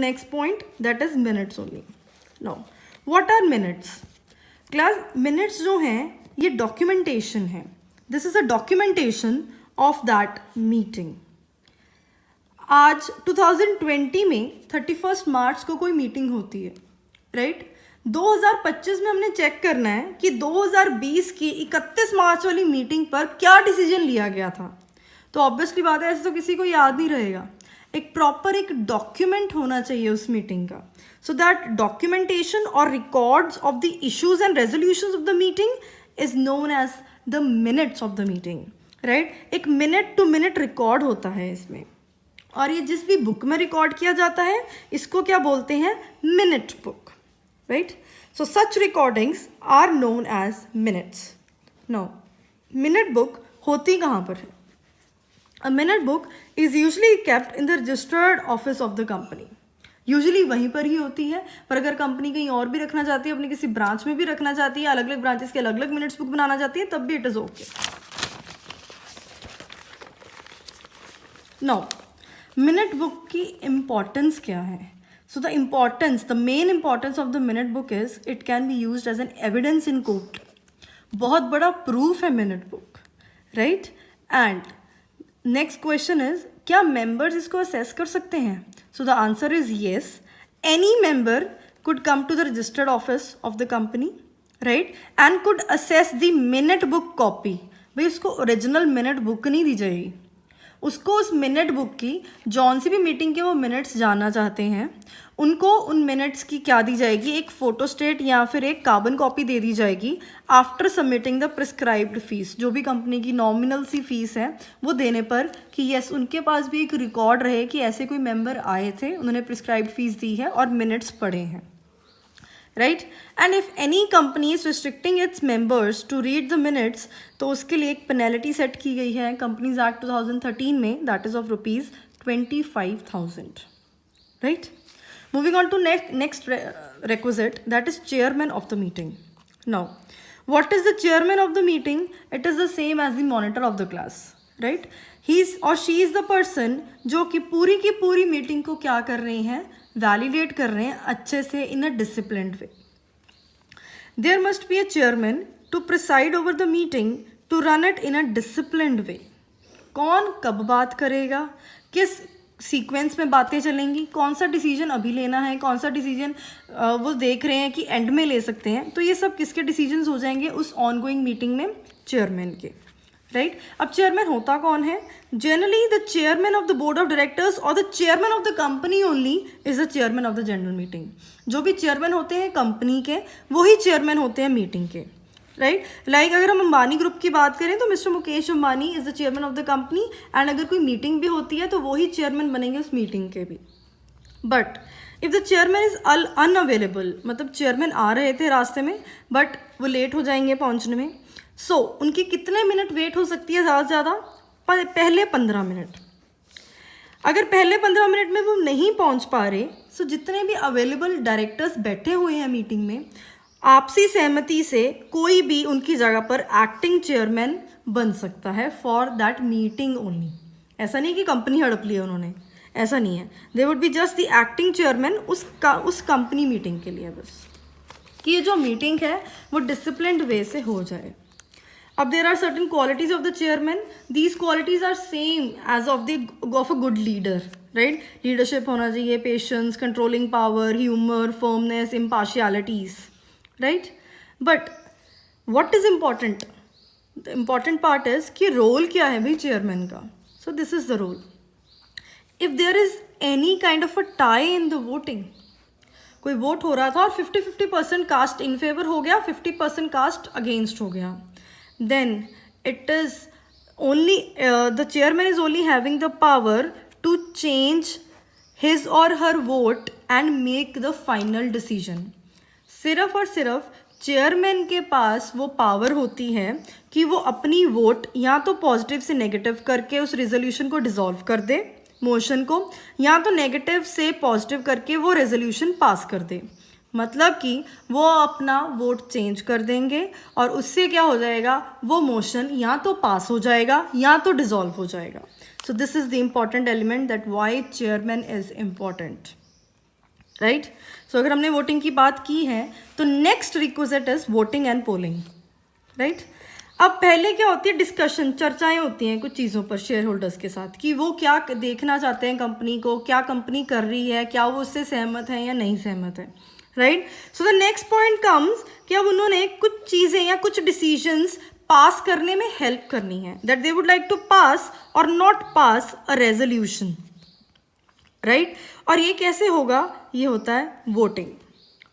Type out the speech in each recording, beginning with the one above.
Next point, that is minutes only. Now, what are minutes? Class, minutes जो हैं ये documentation है. This is a documentation of that meeting. आज 2020 में 31 मार्च को कोई मीटिंग होती है, राइट? 2025 में हमने चेक करना है कि 2020 की 31 मार्च वाली मीटिंग पर क्या डिसीजन लिया गया था. तो ऑब्वियसली बात है, ऐसे तो किसी को याद नहीं रहेगा. एक प्रॉपर एक डॉक्यूमेंट होना चाहिए उस मीटिंग का. सो दैट डॉक्यूमेंटेशन और records of the issues and resolutions of the meeting is known as the minutes of the meeting, right? एक मिनट टू मिनट रिकॉर्ड होता है इसमें, और ये जिस भी बुक में रिकॉर्ड किया जाता है इसको क्या बोलते हैं? Minute book, right? So such recordings are known as minutes. Now, minute book होती कहाँ पर है? A minute book is usually kept in the registered office of the company. Usually वहीं पर ही होती है, पर अगर कंपनी कहीं और भी रखना चाहती है, अपनी किसी ब्रांच में भी रखना चाहती है, अलग अलग ब्रांचेस के अलग अलग मिनट्स बुक बनाना चाहती है, तब भी it is okay. Now, minute book की इम्पॉर्टेंस क्या है? So the importance, the main importance of the minute book is it can be used as an evidence in court. बहुत बड़ा प्रूफ है minute book, right? And next question is, क्या members इसको access कर सकते हैं? So the answer is yes. Any member could come to the registered office of the company, right, and could assess the minute book copy. भाई उसको original minute book नहीं दी जाएगी, उसको उस मिनट बुक की जौन सी भी मीटिंग के वो मिनट्स जानना चाहते हैं उनको उन मिनट्स की क्या दी जाएगी? एक फोटोस्टेट या फिर एक कार्बन कॉपी दे दी जाएगी after submitting the prescribed fees. जो भी कंपनी की नॉमिनल सी फीस है वो देने पर कि यस उनके पास भी एक रिकॉर्ड रहे कि ऐसे कोई मेंबर आए थे, उन्होंने प्रिस्क्राइब्ड फीस दी है और मिनट्स पढ़े हैं, right? And if any company is restricting its members to read the minutes, तो उसके लिए एक पेनल्टी सेट की गई है कंपनीज एक्ट 2013 में, that is of ₹25,000, right? Moving on to next requisite, that is chairman of the meeting. Now, what is the chairman of the meeting? It is the same as the monitor of the class, right? He is or she is the person जो कि पूरी की पूरी meeting को क्या कर रहे हैं? वैलिडेट कर रहे हैं अच्छे से in a disciplined way. There must be a chairman to preside over the meeting to run it in a disciplined way. कौन कब बात करेगा, किस सीक्वेंस में बातें चलेंगी, कौन सा डिसीजन अभी लेना है, कौन सा डिसीजन वो देख रहे हैं कि एंड में ले सकते हैं, तो ये सब किसके डिसीजंस हो जाएंगे? उस ऑनगोइंग मीटिंग में चेयरमैन के, राइट? अब चेयरमैन होता कौन है? Generally the chairman of the board of directors और the chairman of the company only is the chairman of the general meeting. जो भी चेयरमैन होते हैं कंपनी के वही चेयरमैन होते हैं मीटिंग के, राइट? लाइक अगर हम अंबानी ग्रुप की बात करें तो mister Mukesh Ambani is the chairman of the company, and अगर कोई मीटिंग भी होती है तो वही चेयरमैन बनेंगे उस मीटिंग के भी. But if the chairman is unavailable, मतलब चेयरमैन आ रहे थे रास्ते में बट वो लेट हो जाएंगे पहुंचने में, सो उनकी कितने मिनट वेट हो सकती है? ज़्यादा से ज़्यादा पहले 15 मिनट. अगर पहले 15 मिनट में वो नहीं पहुंच पा रहे, सो जितने भी अवेलेबल डायरेक्टर्स बैठे हुए हैं मीटिंग में, आपसी सहमति से कोई भी उनकी जगह पर एक्टिंग चेयरमैन बन सकता है फॉर दैट मीटिंग ओनली. ऐसा नहीं कि कंपनी हड़प लिया उन्होंने, ऐसा नहीं है. They would be just the acting chairman उस कंपनी मीटिंग के लिए, बस कि ये जो मीटिंग है वो डिसिप्लिन्ड वे से हो जाए. अब there are certain qualities of the chairman. These qualities are same as of a good leader, right? Leadership होना चाहिए, patience, controlling power, humour, firmness, impartialities, right? But what is important? The important part is कि role क्या है भाई chairman का. So this is the role. If there is any kind of a tie in the voting, कोई vote हो रहा था और 50-50% कास्ट इन फेवर हो गया, 50% कास्ट अगेंस्ट हो गया, then it is only the chairman is only having the power to change his or her vote and make the final decision. सिर्फ और सिर्फ चेयरमैन के पास वो पावर होती है कि वो अपनी वोट या तो पॉजिटिव से नेगेटिव करके उस रेजोल्यूशन को डिसॉल्व कर दे, मोशन को, या तो नेगेटिव से पॉजिटिव करके वो रेजोल्यूशन पास कर दे. मतलब कि वो अपना वोट चेंज कर देंगे और उससे क्या हो जाएगा? वो मोशन या तो पास हो जाएगा या तो डिसॉल्व हो जाएगा. So this is the important element that why chairman is important. Right. So अगर हमने वोटिंग की बात की है तो next requisite is voting and polling, right. अब पहले क्या होती है, डिस्कशन, चर्चाएं होती हैं कुछ चीज़ों पर शेयर होल्डर्स के साथ कि वो क्या देखना चाहते हैं कंपनी को, क्या कंपनी कर रही है, क्या वो उससे सहमत है या नहीं सहमत है, right. So the next point comes कि अब उन्होंने कुछ चीज़ें या कुछ डिसीजंस पास करने में हेल्प करनी है, that they would like to pass और not pass a resolution, right. और ये कैसे होगा, ये होता है वोटिंग।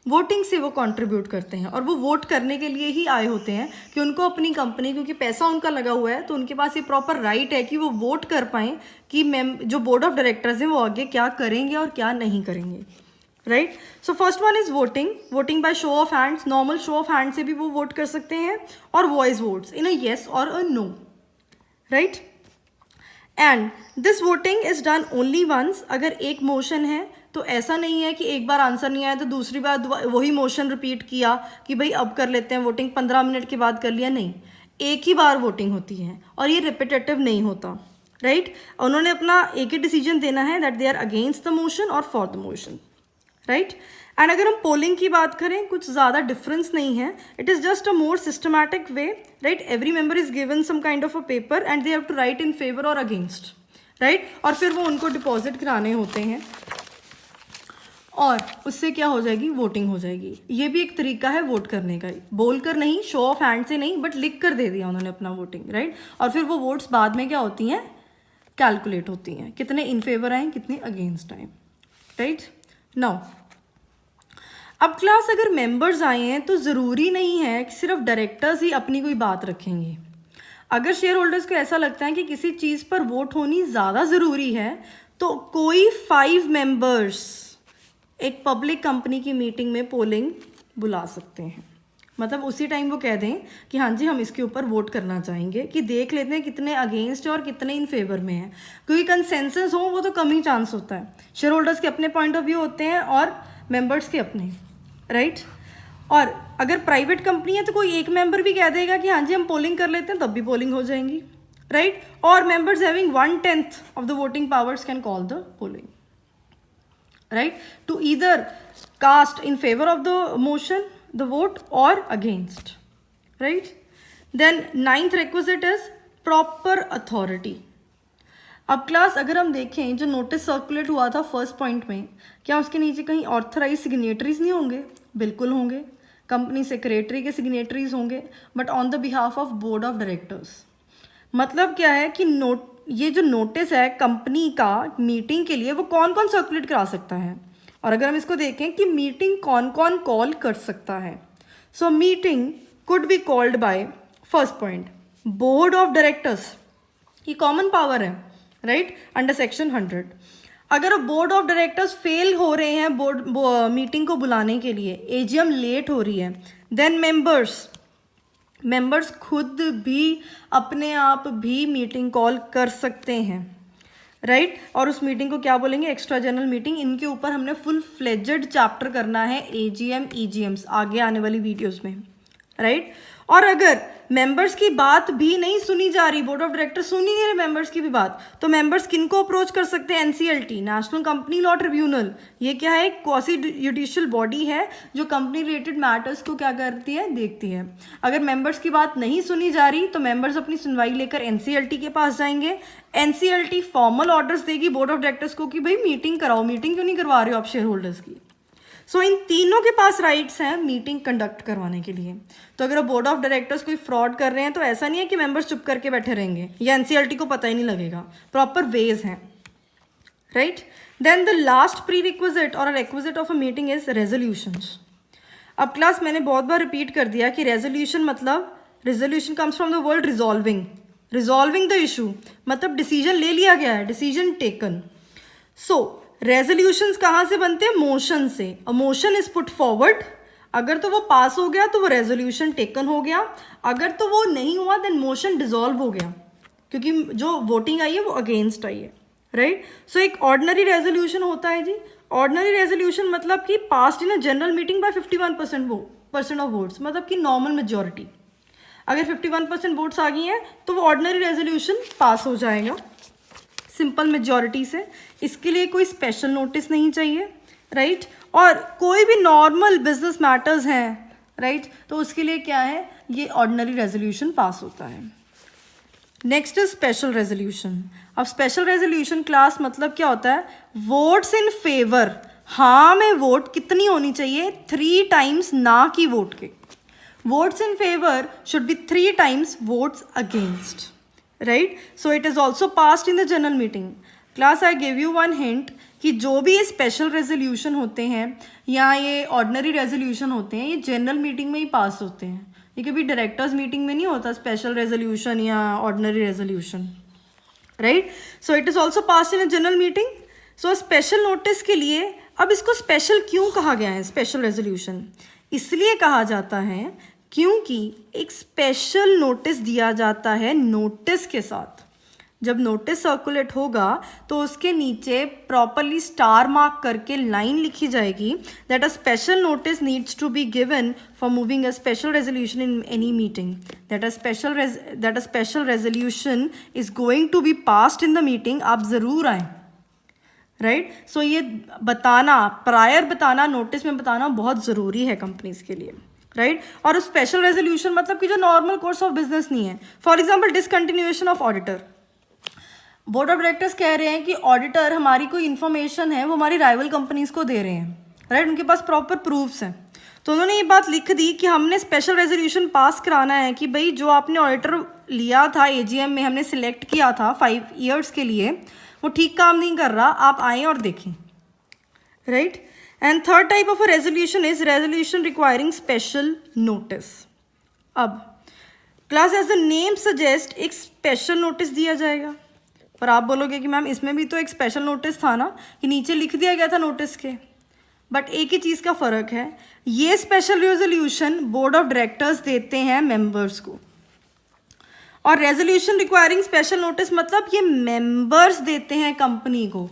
वोटिंग से वो कंट्रीब्यूट करते हैं और वो वोट करने के लिए ही आए होते हैं कि उनको अपनी कंपनी, क्योंकि पैसा उनका लगा हुआ है तो उनके पास ये प्रॉपर राइट है कि वो वोट कर पाएँ कि जो बोर्ड ऑफ डायरेक्टर्स हैं वो आगे क्या करेंगे और क्या नहीं करेंगे, right. So first one is voting, voting by show of hands, normal show of hand से भी वो वोट कर सकते हैं, और voice votes in a yes और a no, right. And this voting is done only once. अगर एक मोशन है तो ऐसा नहीं है कि एक बार आंसर नहीं आया तो दूसरी बार वही मोशन रिपीट किया कि भाई अब कर लेते हैं वोटिंग, 15 मिनट के बाद कर लिया, नहीं, एक ही बार वोटिंग होती है और ये रिपीटेटिव नहीं होता, राइट। उन्होंने अपना एक ही डिसीजन देना है that they are against the motion और for the motion, right. And अगर हम पोलिंग की बात करें, कुछ ज़्यादा डिफरेंस नहीं है, it is just a more systematic way, right. Every member is given some kind of a paper and they have to write in favour और अगेंस्ट, राइट, और फिर वो उनको डिपॉजिट कराने होते हैं और उससे क्या हो जाएगी, वोटिंग हो जाएगी। ये भी एक तरीका है वोट करने का, बोलकर नहीं, शो ऑफ हैंड से नहीं, बट लिख कर दे दिया उन्होंने अपना वोटिंग, राइट। और फिर वो वोट्स बाद में क्या होती हैं, कैलकुलेट होती हैं, कितने इन फेवर आए, कितने अगेंस्ट आए, राइट। नाउ अब क्लास अगर मेंबर्स आए हैं तो ज़रूरी नहीं है कि सिर्फ डायरेक्टर्स ही अपनी कोई बात रखेंगे। अगर शेयर होल्डर्स को ऐसा लगता है कि किसी चीज़ पर वोट होनी ज़्यादा ज़रूरी है तो कोई 5 मेंबर्स एक पब्लिक कंपनी की मीटिंग में पोलिंग बुला सकते हैं। मतलब उसी टाइम वो कह दें कि हाँ जी हम इसके ऊपर वोट करना चाहेंगे, कि देख लेते हैं कितने अगेंस्ट है और कितने इन फेवर में है, क्योंकि कंसेंसस हो वो तो कम ही चांस होता है। शेयर होल्डर्स के अपने पॉइंट ऑफ व्यू होते हैं और मेंबर्स के अपने, राइट। और अगर प्राइवेट कंपनी है तो कोई एक मेंबर भी कह देगा कि हाँ जी हम पोलिंग कर लेते हैं, तब भी पोलिंग हो जाएंगी, राइट। और members having 1/10 of the voting powers can call the polling, right, to either cast in favor of the motion, the vote, or against, right. Then 9th requisite is proper authority. अब class अगर हम देखें जो notice circulate हुआ था first point में, क्या उसके नीचे कहीं ऑथराइज सिग्नेटरीज नहीं होंगे? बिल्कुल होंगे, कंपनी सेक्रेटरी के सिग्नेटरीज होंगे, but on the behalf of board of directors. मतलब क्या है कि ये जो नोटिस है कंपनी का मीटिंग के लिए वो कौन कौन सर्कुलेट करा सकता है, और अगर हम इसको देखें कि मीटिंग कौन कौन कॉल कर सकता है, so meeting could be called by, first point, board of directors, ये कॉमन पावर है, राइट, अंडर सेक्शन 100। अगर बोर्ड ऑफ डायरेक्टर्स फेल हो रहे हैं मीटिंग को बुलाने के लिए, एजीएम लेट हो रही है, देन मेंबर्स खुद भी अपने आप भी मीटिंग कॉल कर सकते हैं, राइट। और उस मीटिंग को क्या बोलेंगे, एक्स्ट्रा जनरल मीटिंग। इनके ऊपर हमने फुल फ्लेजेड चैप्टर करना है, एजीएम ईजीएम्स, आगे आने वाली वीडियोस में, राइट। और अगर मेंबर्स की बात भी नहीं सुनी जा रही, बोर्ड ऑफ डायरेक्टर सुन ही नहीं रहे मेंबर्स की भी बात, तो मेंबर्स किनको अप्रोच कर सकते हैं, NCLT, national company law tribunal. ये क्या है, एक क्वासी जुडिशियल बॉडी है जो कंपनी रिलेटेड मैटर्स को क्या करती है, देखती है। अगर मेंबर्स की बात नहीं सुनी जा रही तो मेंबर्स अपनी सुनवाई लेकर एनसीएलटी के पास जाएंगे, एनसीएलटी फॉर्मल ऑर्डर्स देगी बोर्ड ऑफ डायरेक्टर्स को कि भाई मीटिंग कराओ, मीटिंग क्यों नहीं करवा रहे हो आप शेयर होल्डर्स की। सो इन तीनों के पास राइट्स हैं मीटिंग कंडक्ट करवाने के लिए। तो अगर बोर्ड ऑफ डायरेक्टर्स कोई फ्रॉड कर रहे हैं तो ऐसा नहीं है कि मेंबर्स चुप करके बैठे रहेंगे या एनसीएलटी को पता ही नहीं लगेगा, प्रॉपर वेज हैं, right. Then the last prerequisite और requisite of a meeting is resolutions. अब क्लास मैंने बहुत बार रिपीट कर दिया कि रेजोल्यूशन मतलब, resolution comes from the word resolving the issue, मतलब डिसीजन ले लिया गया है, डिसीजन टेकन। सो रेजोल्यूशंस कहाँ से बनते हैं, मोशन से। A motion is put forward, अगर तो वो पास हो गया तो वो रेजोल्यूशन टेकन हो गया, अगर तो वो नहीं हुआ देन मोशन डिसॉल्व हो गया, क्योंकि जो वोटिंग आई है वो अगेंस्ट आई है, राइट। सो एक ऑर्डिनरी रेजोल्यूशन होता है जी। ऑर्डिनरी रेजोल्यूशन मतलब कि passed in a general meeting by 51% of votes, मतलब कि नॉर्मल मेजॉरिटी। अगर 51% वोट्स आ गई हैं तो वो ऑर्डिनरी रेजोल्यूशन पास हो जाएगा सिंपल मेजॉरिटी से। इसके लिए कोई स्पेशल नोटिस नहीं चाहिए, राइट और कोई भी नॉर्मल बिजनेस मैटर्स हैं, राइट तो उसके लिए क्या है, ये ऑर्डिनरी रेजोल्यूशन पास होता है। Next is special resolution. अब स्पेशल रेजोल्यूशन क्लास मतलब क्या होता है, वोट्स इन फेवर, हाँ में वोट कितनी होनी चाहिए, 3 टाइम्स, ना कि वोट के। Votes in favour should be 3 times votes against, right. So it is also passed in the general meeting. Class I give you one hint कि जो भी ये स्पेशल रेजोल्यूशन होते हैं या ये ऑर्डिनरी रेजोल्यूशन होते हैं, ये जनरल मीटिंग में ही पास होते हैं। ये कभी डायरेक्टर्स मीटिंग में नहीं होता स्पेशल रेजोल्यूशन या ordinary resolution, right. So it is also pass in a general meeting. So special notice के लिए, अब इसको स्पेशल क्यों कहा गया है, स्पेशल रेजोल्यूशन इसलिए कहा जाता है क्योंकि एक स्पेशल नोटिस दिया जाता है नोटिस के साथ। जब नोटिस सर्कुलेट होगा तो उसके नीचे प्रॉपरली स्टार मार्क करके लाइन लिखी जाएगी that a special notice needs to be given for moving a special resolution in any meeting, that a special resolution is going to be passed in the meeting. आप ज़रूर आएँ, right. सो ये बताना, prior बताना, notice में बताना बहुत ज़रूरी है कंपनीज के लिए, राइट। और स्पेशल रेजोल्यूशन मतलब कि जो नॉर्मल कोर्स ऑफ बिजनेस नहीं है। For example discontinuation of auditor, board of directors कह रहे हैं कि ऑडिटर हमारी कोई इन्फॉर्मेशन है वो हमारी राइवल कंपनीज को दे रहे हैं, राइट, उनके पास प्रॉपर प्रूफ्स हैं। तो उन्होंने ये बात लिख दी कि हमने स्पेशल रेजोल्यूशन पास कराना है कि भाई जो आपने ऑडिटर लिया था एजीएम में, हमने सिलेक्ट किया था 5 ईयर्स के लिए, वो ठीक काम नहीं कर रहा, आप आएँ और देखें, right. And third type of a resolution is resolution requiring special notice. अब class as the name suggest एक स्पेशल नोटिस दिया जाएगा, पर आप बोलोगे कि मैम इसमें भी तो एक स्पेशल नोटिस था ना, कि नीचे लिख दिया गया था नोटिस के। बट एक ही चीज़ का फ़र्क है, ये special resolution board of directors देते हैं मेंबर्स को, और रेजोल्यूशन रिक्वायरिंग स्पेशल नोटिस मतलब ये मेंबर्स देते हैं कंपनी को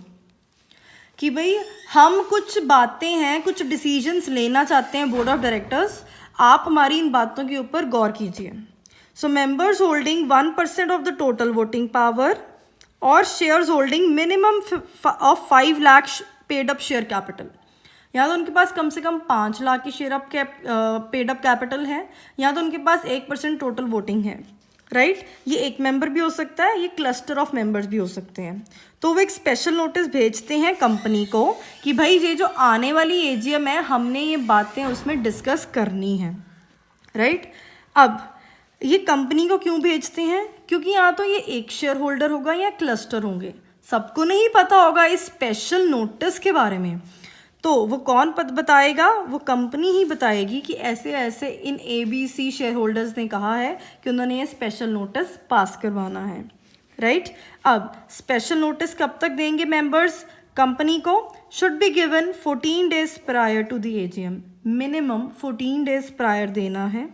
कि भाई हम कुछ बातें हैं, कुछ डिसीजंस लेना चाहते हैं बोर्ड ऑफ डायरेक्टर्स, आप हमारी इन बातों के ऊपर गौर कीजिए। सो members holding 1% of the total voting power और shares holding minimum of 5 lakh paid up share capital, या तो उनके पास कम से कम 5 लाख की share up paid up capital है, या तो उनके पास 1% टोटल वोटिंग है, राइट। ये एक मेंबर भी हो सकता है, ये क्लस्टर ऑफ मेंबर्स भी हो सकते हैं। तो वो एक स्पेशल नोटिस भेजते हैं कंपनी को कि भाई ये जो आने वाली एजीएम है, हमने ये बातें उसमें डिस्कस करनी है, राइट। अब ये कंपनी को क्यों भेजते हैं, क्योंकि या तो ये एक शेयर होल्डर होगा या क्लस्टर होंगे, सबको नहीं पता होगा इस स्पेशल नोटिस के बारे में। तो वो कौन बताएगा, वो कंपनी ही बताएगी कि ऐसे ऐसे इन ABC शेयर होल्डर्स ने कहा है कि उन्होंने ये स्पेशल नोटिस पास करवाना है, राइट। अब स्पेशल नोटिस कब तक देंगे मेंबर्स कंपनी को, should be given 14 days prior to the AGM, minimum 14 days prior देना है,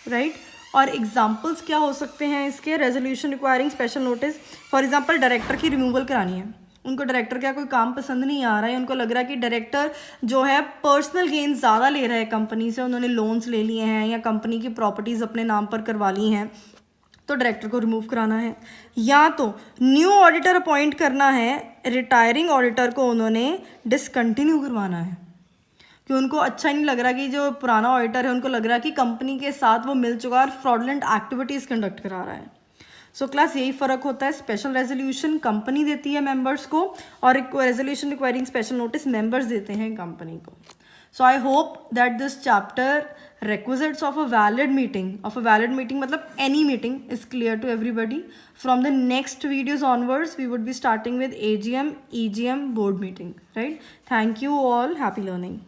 राइट। और एग्जाम्पल्स क्या हो सकते हैं इसके, resolution requiring special notice. For example director की रिमूवल करानी है, उनको डायरेक्टर का कोई काम पसंद नहीं आ रहा है, उनको लग रहा है कि डायरेक्टर जो है पर्सनल गेन ज़्यादा ले रहा है कंपनी से, उन्होंने लोन्स ले लिए हैं या कंपनी की प्रॉपर्टीज़ अपने नाम पर करवा ली हैं, तो डायरेक्टर को रिमूव कराना है। या तो न्यू ऑडिटर अपॉइंट करना है, रिटायरिंग ऑडिटर को उन्होंने डिसकंटिन्यू करवाना है कि उनको अच्छा नहीं लग रहा कि जो पुराना ऑडिटर है उनको लग रहा है कि कंपनी के साथ वो मिल चुका और फ्रॉडलेंट एक्टिविटीज़ कंडक्ट करा रहा है। सो क्लास यही फ़र्क होता है, स्पेशल रेजोल्यूशन कंपनी देती है मेंबर्स को और resolution requiring special notice members देते हैं कंपनी को। So I hope that this chapter requisites of a valid meeting मतलब any meeting is clear to everybody. From the next videos onwards we would be starting with AGM, EGM, board meeting, right? Thank you all, happy learning.